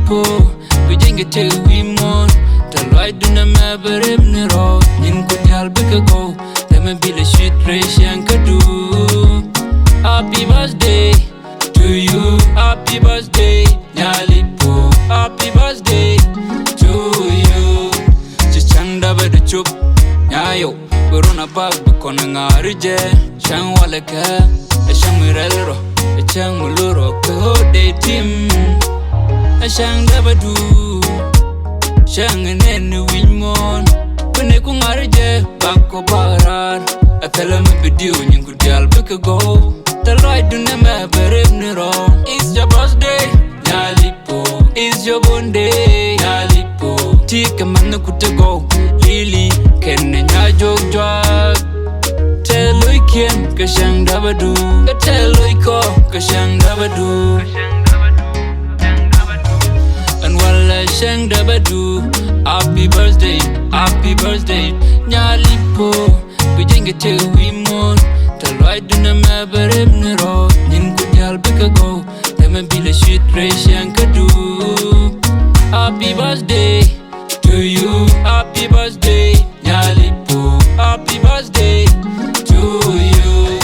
Nyalipo, bijenge te wimon. Talwai duna mabarib niro. Nin kunyal bika go. Lemme bila shit race yankadu. Happy birthday to you. Happy birthday, Nyalipo. Happy birthday to you. Chichanda bada chup. Nyayo, buruna bag bukona ngarije. Shang walaka, shang mirelro, shang muluro. Kahode tim, shang dabadu. Shang nene wimon. Kune kungarije, bako barar. Atala me video nyingu dial bika go. Talwai dune me berib niro. It's your birthday, Nyalipo. It's your birthday, Nyalipo. Tika manu kutego, Lily. Kenne nya jog jog. Teloi kien kashang dabadu. Teloi ko kashang dabadu. And wala shang dabadu. Happy birthday, Nyalipo. Bijenge te wimon. Talwai duna mabarib niro. Nin kunyal bika go. Lemme bila shit race yankadu. Happy birthday to you. Happy birthday, Nyalipo. Happy birthday to you,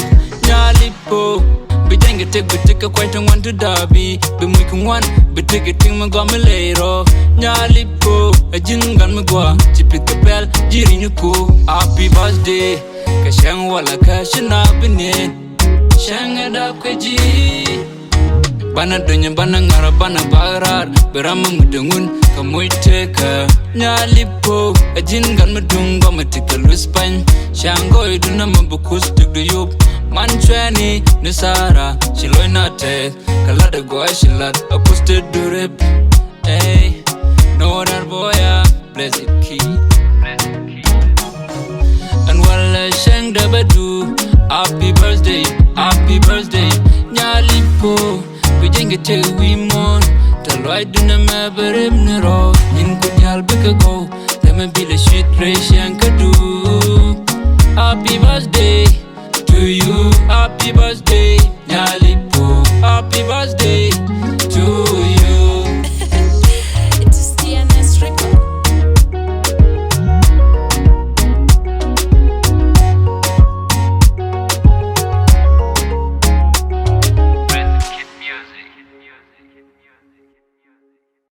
Nyalipo. Bijenge te bitika quite one to derby. Be making one, bitika ting magamalero. Nyalipo, a jingan magwa. Chipika bell, jirinuku. Happy birthday. Kashang wala kashina binin. Shang adap kaji. Bana dunya bana ngara bana barar. Berama mudungun kamuy teka. Nyalipo, ajin gan madunga matika luspan. Shangoy duna mabukus tugduyup. Manchwani nusara. Shiloy na te. Kalada goa shilat. Apuste durip. Hey, NoriarBoy, BlessedKid. And wala shang dabadu. Happy birthday, Nyalipo. Bijenge te wimon. Talwai duna mabarib niro. Nin kunyal bika go. Lemme bila shit race yankadu. Happy birthday to you. Happy birthday.